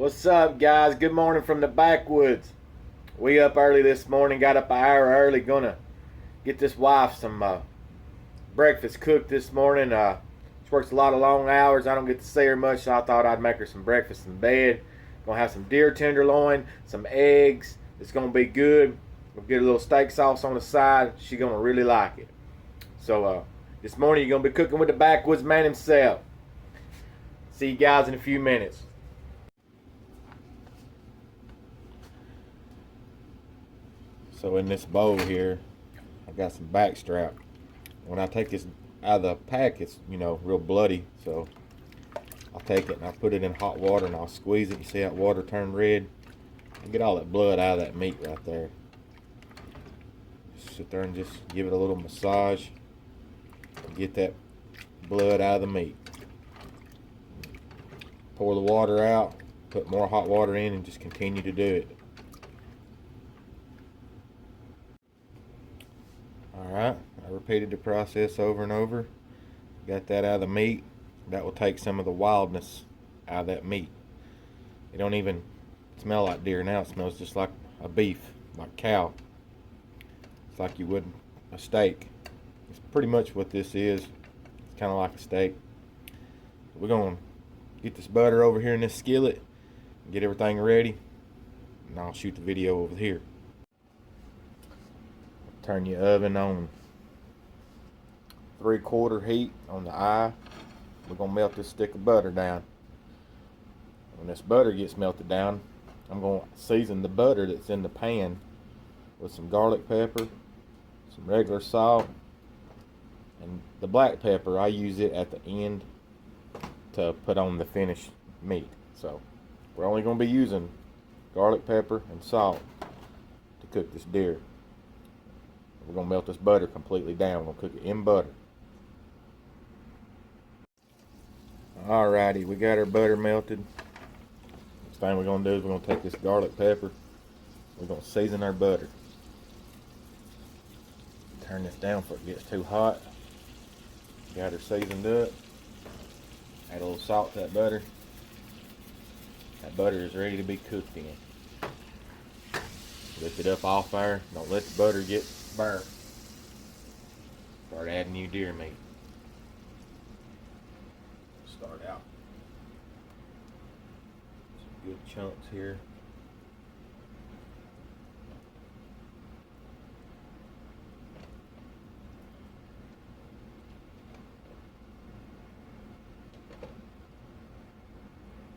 What's up, guys? Good morning from the Backwoods. We up early this morning, got up an hour early, gonna get this wife some breakfast cooked this morning. She works a lot of long hours. I don't get to see her much, so I thought I'd make her some breakfast in bed. Gonna have some deer tenderloin, some eggs. It's gonna be good. We'll get a little steak sauce on the side. She's gonna really like it. So this morning you're gonna be cooking with the Backwoods man himself. See you guys in a few minutes. So in this bowl here, I got some backstrap. When I take this out of the pack, it's, real bloody. So I'll take it and I'll put it in hot water and I'll squeeze it. You see that water turn red? And get all that blood out of that meat right there. Just sit there and just give it a little massage. Get that blood out of the meat. Pour the water out, put more hot water in, and just continue to do it. Alright, I repeated the process over and over. Got that out of the meat. That will take some of the wildness out of that meat. It don't even smell like deer now. It smells just like a beef, like cow. It's like you would a steak. It's pretty much what this is. It's kind of like a steak. We're going to get this butter over here in this skillet, get everything ready, and I'll shoot the video over here. Turn your oven on 3/4 heat on the eye. We're going to melt this stick of butter down. When this butter gets melted down, I'm going to season the butter that's in the pan with some garlic pepper, some regular salt, and the black pepper. I use it at the end to put on the finished meat. So we're only going to be using garlic pepper and salt to cook this deer. We're going to melt this butter completely down. We're going to cook it in butter. Alrighty, we got our butter melted. Next thing we're going to do is we're going to take this garlic pepper. We're going to season our butter. Turn this down before it gets too hot. Got her seasoned up. Add a little salt to that butter. That butter is ready to be cooked in. Lift it up off there. Don't let the butter get burnt. Start adding new deer meat. Start out some good chunks here.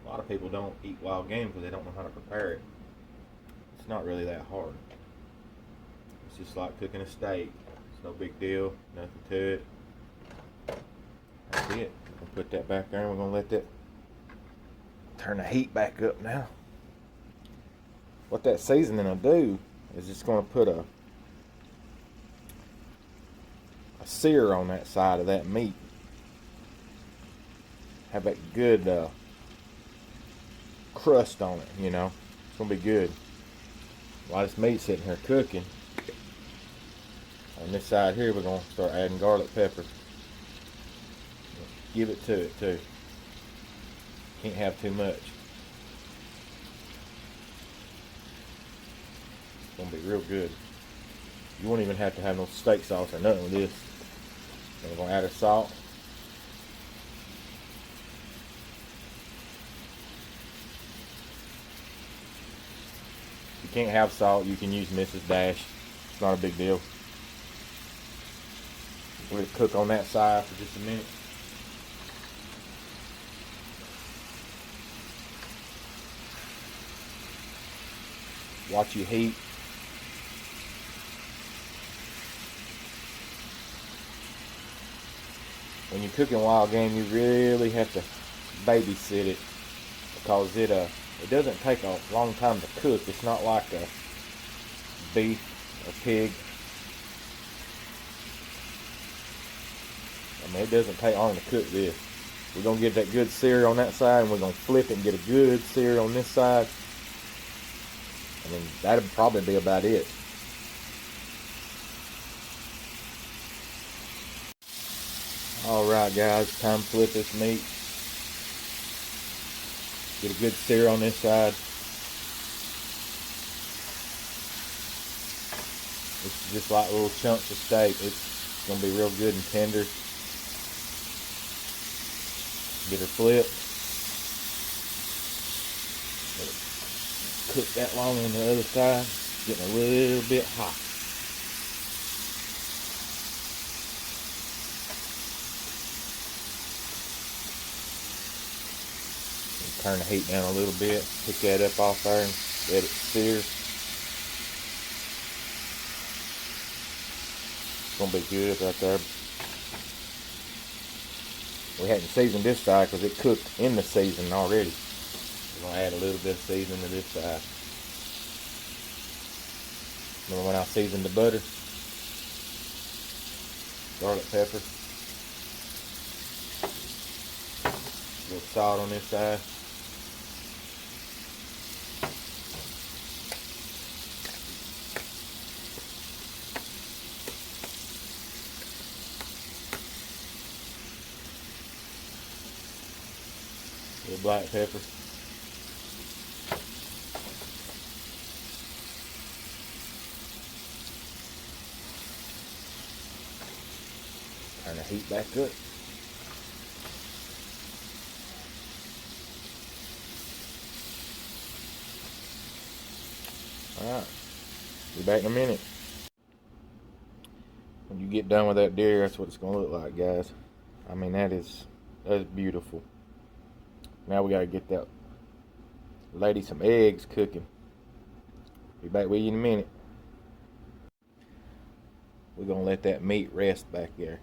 A lot of people don't eat wild game because they don't know how to prepare it. It's not really that hard. It's just like cooking a steak. It's no big deal, nothing to it. That's it. We're going to put that back there and we're going to let that turn the heat back up now. What that seasoning will do is it's going to put a sear on that side of that meat. Have that good crust on it, It's going to be good. While this meat's sitting here cooking, on this side here we're going to start adding garlic pepper. Give it to it too. Can't have too much. It's going to be real good. You won't even have to have no steak sauce or nothing with this. And we're going to add our salt. If you can't have salt, you can use Mrs. Dash. It's not a big deal. We're going to cook on that side for just a minute. Watch your heat. When you're cooking wild game, you really have to babysit it because it doesn't take a long time to cook. It's not like a beef or pig. It doesn't take long to cook this. We're going to get that good sear on that side, and we're going to flip it and get a good sear on this side. And then that'll probably be about it. Alright guys, time to flip this meat. Get a good sear on this side. It's just like little chunks of steak. It's going to be real good and tender. Get her flipped. Cook that long on the other side. Getting a little bit hot. Turn the heat down a little bit. Pick that up off there and let it sear. It's going to be good right there. We hadn't seasoned this side because it cooked in the seasoning already. We're going to add a little bit of seasoning to this side. Remember when I seasoned the butter? Garlic pepper. A little salt on this side. A little black pepper. Turn the heat back up. Alright, be back in a minute. When you get done with that deer, that's what it's going to look like, guys. I mean, that's beautiful. Now we got to get that lady some eggs cooking. Be back with you in a minute. We're going to let that meat rest back there.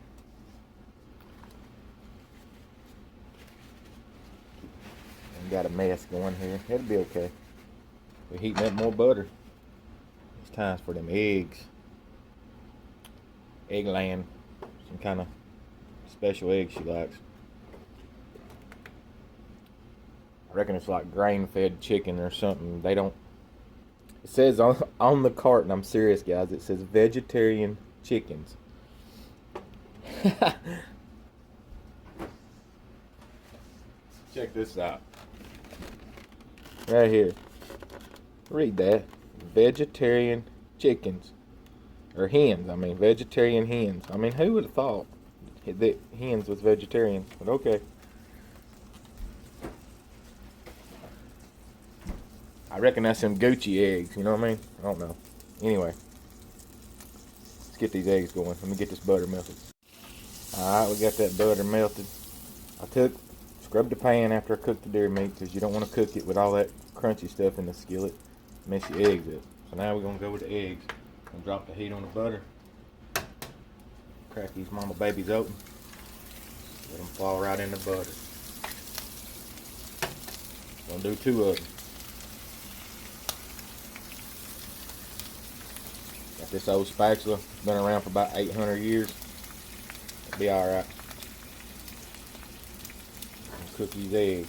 And got a mess going here. It'll be okay. We're heating up more butter. It's time for them eggs. Eggland. Some kind of special egg she likes. I reckon it's like grain-fed chicken or something. They don't... It says on the carton, I'm serious, guys, it says vegetarian chickens. Check this out. Right here. Read that. Vegetarian chickens. Or hens, I mean, vegetarian hens. I mean, who would have thought that hens was vegetarian? But okay. I reckon that's some Gucci eggs, you know what I mean? I don't know. Anyway. Let's get these eggs going. Let me get this butter melted. Alright, we got that butter melted. I scrubbed the pan after I cooked the deer meat because you don't want to cook it with all that crunchy stuff in the skillet. Mess your eggs up. So now we're going to go with the eggs. I'm going to drop the heat on the butter. Crack these mama babies open. Let them fall right in the butter. Gonna do 2 of them. Got this old spatula. It's been around for about 800 years. It'll be alright. Cook these eggs.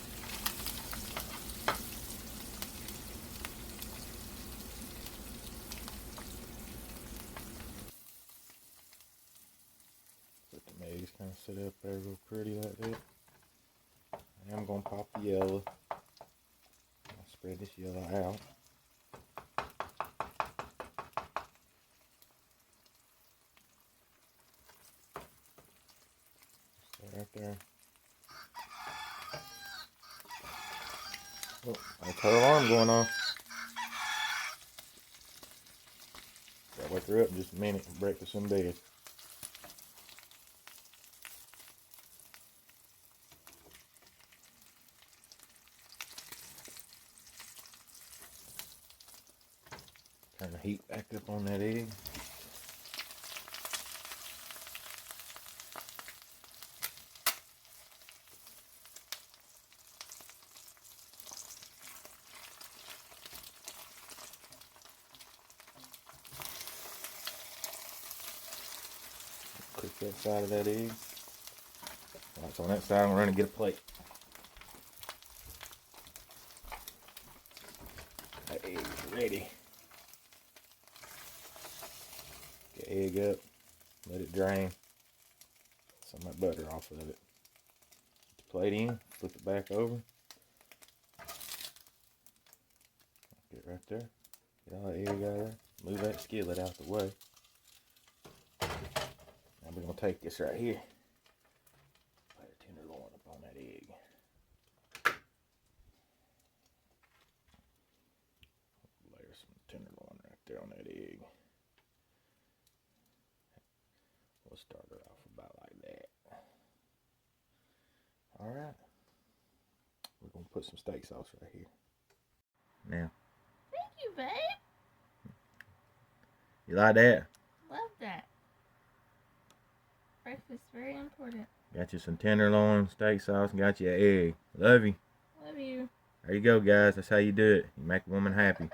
Let the eggs kind of sit up there real pretty like that. And I'm going to pop the yellow. I'll spread this yellow out. Stay right there. Oh, that's her alarm going on. Gotta wake her up in just a minute. Breakfast in bed. Turn the heat back up on that egg. Cook that side of that egg. Alright, so on that side, I'm going to get a plate. That egg's ready. Get the egg up, let it drain. Some of that butter off of it. Put the plate in, flip it back over. it right there. Get all the egg out of there. Move that skillet out the way. Now we're going to take this right here. Lay the tenderloin up on that egg. Layer some tenderloin right there on that egg. We'll start her off about like that. Alright. We're going to put some steak sauce right here. Now. Thank you, babe. You like that? Love that. Breakfast very important. Got you some tenderloin, steak sauce, and got you an egg. Love you. Love you. There you go, guys. That's how you do it. You make a woman happy.